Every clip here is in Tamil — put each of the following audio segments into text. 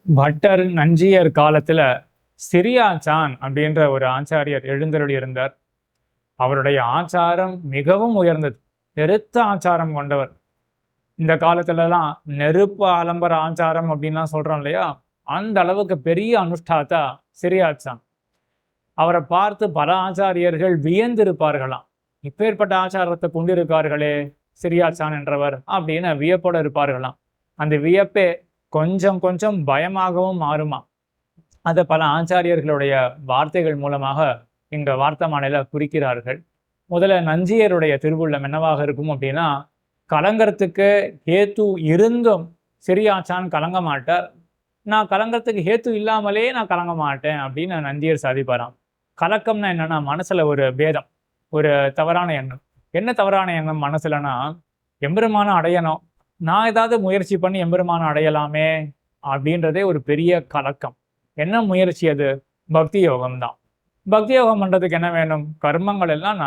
பட்டர் நஞ்சியர் காலத்துல சிரியாச்சான் அப்படின்ற ஒரு ஆச்சாரியர் எழுந்தருளி இருந்தார். அவருடைய ஆச்சாரம் மிகவும் உயர்ந்தது. பெருத்த ஆச்சாரம் கொண்டவர். இந்த காலத்துலலாம் நெருப்பு ஆலம்பர ஆச்சாரம் அப்படின்லாம் சொல்றோம் இல்லையா? அந்த அளவுக்கு பெரிய அனுஷ்டாத்தா சிரியாச்சான். அவரை பார்த்து பல ஆச்சாரியர்கள் வியந்திருப்பார்களாம். இப்பேற்பட்ட ஆச்சாரத்தை கொண்டிருக்கார்களே சிரியாச்சான் என்றவர் அப்படின்னு வியப்போட இருப்பார்களாம். அந்த வியப்பே கொஞ்சம் கொஞ்சம் பயமாகவும் மாறுமா. அதை பல ஆச்சாரியர்களுடைய வார்த்தைகள் மூலமாக இங்க வார்த்தமானையில குறிக்கிறார்கள். முதல்ல நஞ்சியருடைய திருவுள்ளம் என்னவாக இருக்கும் அப்படின்னா, கலங்கறதுக்கு ஹேத்து இருந்தும் சிரியாச்சான் கலங்க மாட்டார். நான் கலங்கறதுக்கு ஹேத்து இல்லாமலே நான் கலங்க மாட்டேன் அப்படின்னு நந்தியர் சாதிப்பாராம். கலக்கம்னா என்னன்னா, மனசுல ஒரு பேதம், ஒரு தவறான எண்ணம். என்ன தவறான எண்ணம் மனசுலன்னா, எம்பெருமான அடையணும், நான் ஏதாவது முயற்சி பண்ணி எம்பெருமான அடையலாமே அப்படின்றதே ஒரு பெரிய கலக்கம். என்ன முயற்சி அது? பக்தி யோகம் தான். பக்தி யோகம் பண்றதுக்கு என்ன வேணும்? கர்மங்கள் எல்லாம்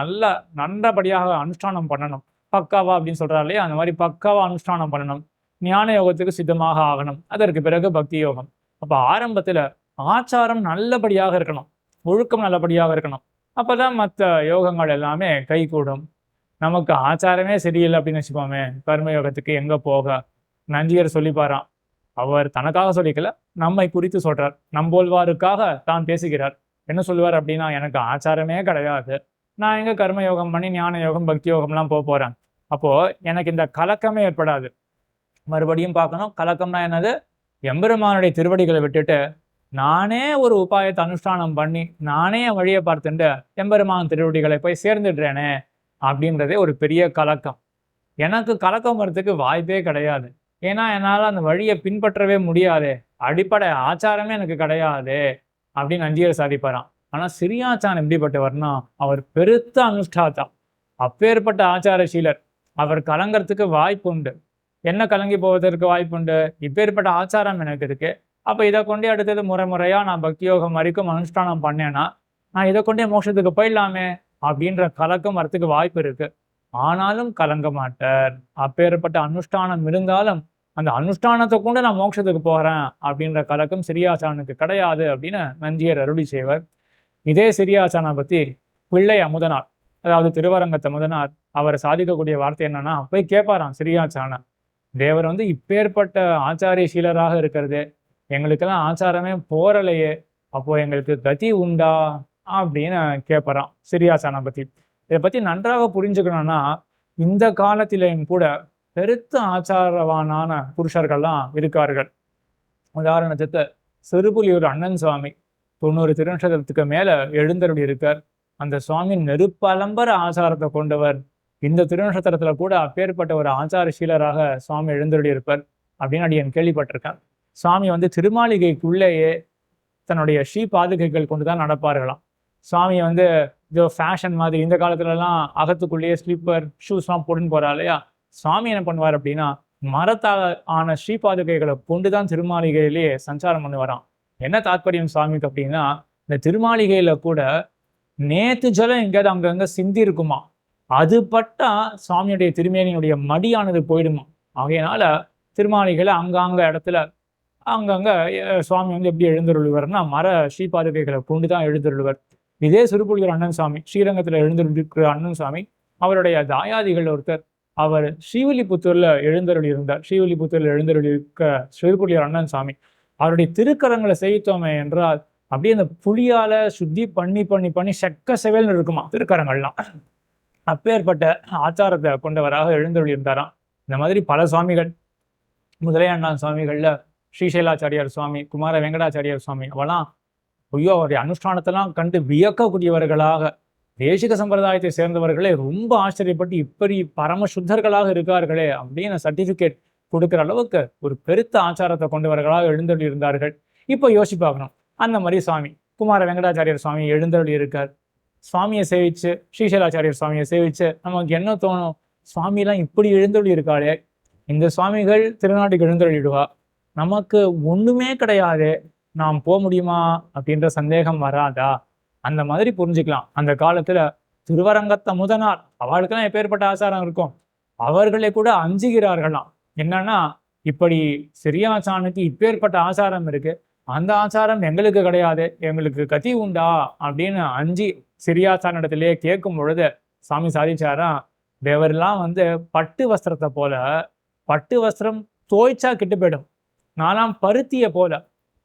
நல்லபடியாக அனுஷ்டானம் பண்ணணும். பக்காவா அப்படின்னு சொல்றாரு இல்லையா? அந்த மாதிரி பக்காவா அனுஷ்டானம் பண்ணணும். ஞான யோகத்துக்கு சித்தமாக ஆகணும். அதற்கு பிறகு பக்தி யோகம். அப்ப ஆரம்பத்துல ஆச்சாரம் நல்லபடியாக இருக்கணும். ஒழுக்கம் நல்லபடியாக இருக்கணும். அப்பதான் மற்ற யோகங்கள் எல்லாமே கைகூடும். நமக்கு ஆச்சாரமே சரியில்லை அப்படின்னு வச்சுக்கோமே, கர்ம யோகத்துக்கு எங்க போக? நஞ்சியர் சொல்லிப்பாராம். அவர் தனக்காக சொல்லிக்கல, நம்மை குறித்து சொல்றார். நம்போல்வாருக்காக தான் பேசுகிறார். என்ன சொல்லுவார் அப்படின்னா, எனக்கு ஆச்சாரமே கிடையாது, நான் எங்க கர்ம யோகம் பண்ணி ஞான யோகம் பக்தி யோகம்லாம் போறேன். அப்போ எனக்கு இந்த கலக்கமே ஏற்படாது. மறுபடியும் பார்க்கணும், கலக்கம்னா என்னது? எம்பெருமானுடைய திருவடிகளை விட்டுட்டு நானே ஒரு உபாயத்தை அனுஷ்டானம் பண்ணி நானே என் வழியை பார்த்துட்டு எம்பெருமான் திருவடிகளை போய் சேர்ந்துடுறேனே அப்படின்றதே ஒரு பெரிய கலக்கம். எனக்கு கலக்கம் வர்றதுக்கு வாய்ப்பே கிடையாது. ஏன்னா என்னால் அந்த வழியை பின்பற்றவே முடியாது. அடிப்படை ஆச்சாரமே எனக்கு கிடையாது அப்படின்னு நஞ்சியர் சாதிப்பாராம். ஆனா சிரியாச்சான் எப்படிப்பட்டவர்னா, அவர் பெருத்த அனுஷ்டாத்தா, அப்பேற்பட்ட ஆச்சாரசீலர். அவர் கலங்கறதுக்கு வாய்ப்பு உண்டு. என்ன கலங்கி போவதற்கு வாய்ப்பு உண்டு? இப்பேற்பட்ட ஆச்சாரம் எனக்கு இருக்கு. அப்ப இதை கொண்டே அடுத்தது முறையா நான் பக்தி யோகம் வரைக்கும் அனுஷ்டானம் பண்ணேன்னா, நான் இதை கொண்டே மோட்சத்துக்கு போயிடலாமே அப்படின்ற கலக்கம் வரத்துக்கு வாய்ப்பு இருக்கு. ஆனாலும் கலங்க மாட்டார். அப்பேற்பட்ட அனுஷ்டானம் இருந்தாலும் அந்த அனுஷ்டானத்தை கொண்டு நான் மோட்சத்துக்கு போறேன் அப்படின்ற கலக்கம் சிரியாச்சானுக்கு கிடையாது அப்படின்னு நஞ்சியர் அருளி செய்வர். இதே சிரியாச்சானை பத்தி பிள்ளை அமுதனார், அதாவது திருவரங்கத்த முதனார், அவர் சாதிக்கக்கூடிய வார்த்தை என்னன்னா, போய் கேட்பாராம் சிரியாச்சான, தேவர் இப்பேற்பட்ட ஆச்சாரிய சீலராக இருக்கிறது, எங்களுக்கெல்லாம் ஆச்சாரமே போறலையே, அப்போ எங்களுக்கு கதி உண்டா அப்படின்னு கேட்பறான் சிரியாச்சானை பத்தி. இதை பத்தி நன்றாக புரிஞ்சுக்கணும்னா, இந்த காலத்திலேயும் கூட பெருத்த ஆச்சாரவானான புருஷர்கள்லாம் இருக்கார்கள். உதாரணத்துக்கு சிறுபுலியூர் அண்ணன் சுவாமி 90 திருநட்சத்திரத்துக்கு மேல எழுந்தருளி இருக்கார். அந்த சுவாமி நெருப்பலம்பர ஆச்சாரத்தை கொண்டவர். இந்த திருநட்சத்திரத்துல கூட அப்பேற்பட்ட ஒரு ஆச்சாரசீலராக சுவாமி எழுந்தருளி இருப்பார் அப்படின்னு அடியன் கேள்விப்பட்டிருக்கேன். சுவாமி திருமாளிகைக்குள்ளேயே தன்னுடைய ஸ்ரீ பாதுகைகள் கொண்டுதான் நடப்பார்களாம். சுவாமி இதோ ஃபேஷன் மாதிரி இந்த காலத்துலலாம் அகத்துக்குள்ளேயே ஸ்லீப்பர் ஷூஸ்லாம் போட்டுன்னு போறா இல்லையா? சுவாமி என்ன பண்ணுவார் அப்படின்னா, மரத்தால் ஆன ஸ்ரீபாதுகைகளை கொண்டுதான் திருமாளிகையிலேயே சஞ்சாரம் பண்ணுவாராம். என்ன தாத்பரியம் சுவாமிக்கு அப்படின்னா, இந்த திருமாளிகையில கூட நேத்து ஜலம் எங்கேயாவது அங்கங்க சிந்தி இருக்குமா, அது பட்டா சுவாமியுடைய திருமேனியுடைய மடியானது போயிடுமா. ஆகையினால திருமாளிகையில அங்கங்க இடத்துல அங்கங்க சுவாமி எப்படி எழுந்தருள்வார்னா, மர ஸ்ரீபாதுகைகளை கொண்டுதான் எழுந்தருள்வர். இதே சிறுபுலியூர் அண்ணன் சுவாமி, ஸ்ரீரங்கத்துல எழுந்தருளிருக்கிற அண்ணன் சுவாமி, அவருடைய தாயாதிகள் ஒருத்தர், அவர் ஸ்ரீவில்லிபுத்தூர்ல எழுந்தருளி இருந்தார். ஸ்ரீவில்லிபுத்தூர்ல எழுந்தருளி இருக்க சிறுபுலியூர் அண்ணன் சுவாமி, அவருடைய திருக்கரங்களை செய்தோமே என்றால் அப்படியே அந்த புலியால சுத்தி பண்ணி பண்ணி பண்ணி செக்க செவேல்னு இருக்குமா திருக்கரங்கள்லாம். அப்பேற்பட்ட ஆச்சாரத்தை கொண்டவராக எழுந்தருளி இருந்தாராம். இந்த மாதிரி பல சுவாமிகள், முதலையாண்டான் சுவாமிகள்ல ஸ்ரீசைலாச்சாரியார் சுவாமி, குமார வெங்கடாச்சாரியார் சுவாமி, அவெல்லாம் ஐயோ அவருடைய அனுஷ்டானத்தெல்லாம் கண்டு வியக்கக்கூடியவர்களாக, தேசிக சம்பிரதாயத்தை சேர்ந்தவர்களே ரொம்ப ஆச்சரியப்பட்டு இப்படி பரம சுத்தர்களாக இருக்கார்களே அப்படின்னு சர்டிபிகேட் கொடுக்குற அளவுக்கு ஒரு பெருத்த ஆச்சாரத்தை கொண்டவர்களாக எழுந்தருளி இருந்தார்கள். இப்போ யோசிச்சு பார்க்கணும், அந்த மாதிரி சுவாமி குமார வெங்கடாச்சாரியர் சுவாமி எழுந்தருளி இருக்கார். சுவாமியை சேவிச்சு, ஸ்ரீசைலாச்சாரியர் சுவாமியை சேவிச்சு நமக்கு என்ன தோணும்? சுவாமியெல்லாம் இப்படி எழுந்தருளி இருக்காளே, இந்த சுவாமிகள் திருநாட்டுக்கு எழுந்தருளிடுவா, நமக்கு ஒண்ணுமே கிடையாது, நாம் போக முடியுமா அப்படின்ற சந்தேகம் வராதா? அந்த மாதிரி புரிஞ்சுக்கலாம். அந்த காலத்துல திருவரங்கத்த முதனார், அவளுக்கெல்லாம் எப்பேற்பட்ட ஆச்சாரம் இருக்கும், அவர்களை கூட அஞ்சுகிறார்களாம். என்னன்னா, இப்படி சிறியாச்சானுக்கு இப்பேற்பட்ட ஆச்சாரம் இருக்கு, அந்த ஆச்சாரம் எங்களுக்கு கிடையாது, எங்களுக்கு கதி உண்டா அப்படின்னு அஞ்சி சிறியாச்சான் இடத்திலேயே கேட்கும் பொழுது சாமி சாதிச்சாராம், தேவரெல்லாம் பட்டு வஸ்திரத்தை போல, பட்டு வஸ்திரம் தோய்ச்சா கெட்டு போயிடும், நாலாம் பருத்தியை போல,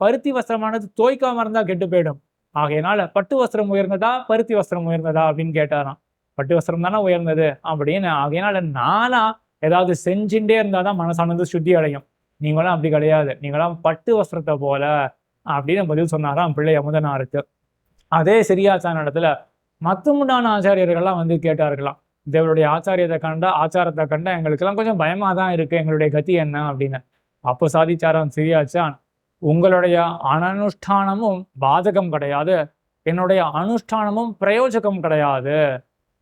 பருத்தி வஸ்திரமானது தோய்க்காம இருந்தா கெட்டு போயிடும், ஆகையினால பட்டு வஸ்திரம் உயர்ந்ததா பருத்தி வஸ்திரம் உயர்ந்ததா அப்படின்னு கேட்டாராம். பட்டு வஸ்திரம் தானே உயர்ந்தது அப்படின்னு. ஆகையினால நானா ஏதாவது செஞ்சுட்டே இருந்தாதான் மனசானது சுத்தி அடையும், நீங்களாம் அப்படி கிடையாது, நீங்களாம் பட்டு வஸ்திரத்தை போல அப்படின்னு பதில் சொன்னாராம் பிள்ளை அமுதனாருக்கு. அதே சிறியாச்சான் இடத்துல மத்தமுண்டான ஆச்சாரியர்கள்லாம் கேட்டார்களாம், தேவருடைய ஆச்சாரத்தை கண்டா எங்களுக்கெல்லாம் கொஞ்சம் பயமா தான் இருக்கு, எங்களுடைய கதி என்ன அப்படின்னு. அப்போ சாதிச்சாராம் சிறியாச்சான், உங்களுடைய அனனுஷ்டானமும் பாதகம் கிடையாது, என்னுடைய அனுஷ்டானமும் பிரயோஜகம் கிடையாது.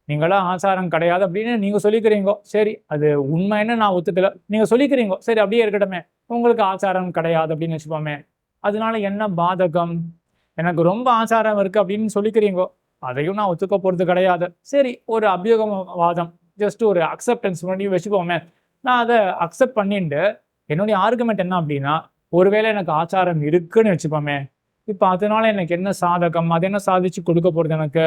நீங்களாம் ஆச்சாரம் கிடையாது அப்படின்னு நீங்க சொல்லிக்கிறீங்கோ, சரி அது உண்மைன்னு நான் ஒத்துக்கல, நீங்க சொல்லிக்கிறீங்கோ, சரி அப்படியே இருக்கட்டுமே, உங்களுக்கு ஆச்சாரம் கிடையாது அப்படின்னு வச்சுப்போமே, அதனால என்ன பாதகம், எனக்கு ரொம்ப ஆச்சாரம் இருக்கு அப்படின்னு சொல்லிக்கிறீங்கோ, அதையும் நான் ஒத்துக்க போறது கிடையாது, சரி ஒரு அபியோகவாதம், ஜஸ்ட் ஒரு அக்செப்டன்ஸ் பண்ணி வச்சுக்கோமே, நான் அதை அக்செப்ட் பண்ணிட்டு என்னுடைய ஆர்குமெண்ட் என்ன அப்படின்னா, ஒருவேளை எனக்கு ஆச்சாரம் இருக்குன்னு வச்சுப்போமே, இப்போ அதனால எனக்கு என்ன சாதகம், அது என்ன சாதிச்சு கொடுக்க போறது எனக்கு,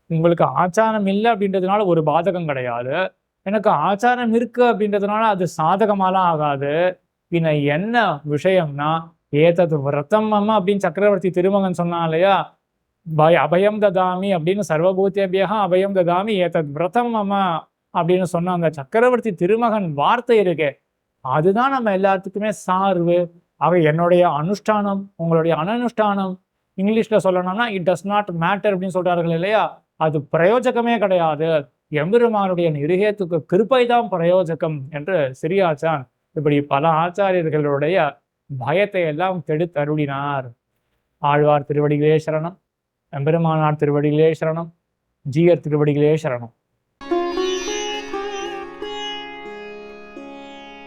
உங்களுக்கு ஆச்சாரம் இல்லை அப்படின்றதுனால ஒரு பாதகம் கிடையாது, எனக்கு ஆச்சாரம் இருக்கு அப்படின்றதுனால அது சாதகமாலாம் ஆகாது, பின்ன என்ன விஷயம்னா ஏதது விரதம் அம்மா அப்படின்னு சக்கரவர்த்தி திருமகன் சொன்னான் இல்லையா, அபயம் ததாமி அப்படின்னு, சர்வபூத்தேபியா அபயம் ததாமி ஏதத் விரதம் அம்மா அப்படின்னு சொன்ன அந்த சக்கரவர்த்தி திருமகன் வார்த்தை இருக்கே, அதுதான் நம்ம எல்லாத்துக்குமே சார்பு. ஆக என்னுடைய அனுஷ்டானம் உங்களுடைய அனனுஷ்டானம், இங்கிலீஷ்ல சொல்லணும்னா இட் டஸ் நாட் மேட்டர் அப்படின்னு சொல்றார்கள் இல்லையா, அது பிரயோஜகமே கிடையாது, எம்பெருமானுடைய நிருகேத்துக்கு கிருப்பை தான் பிரயோஜகம் என்று சிறியாச்சான் இப்படி பல ஆச்சாரியர்களுடைய பயத்தை எல்லாம் கெடுத்தருளினார். ஆழ்வார் திருவடிகளே சரணம், எம்பெருமானார் திருவடிகளே சரணம், ஜீயர் திருவடிகளே சரணம்.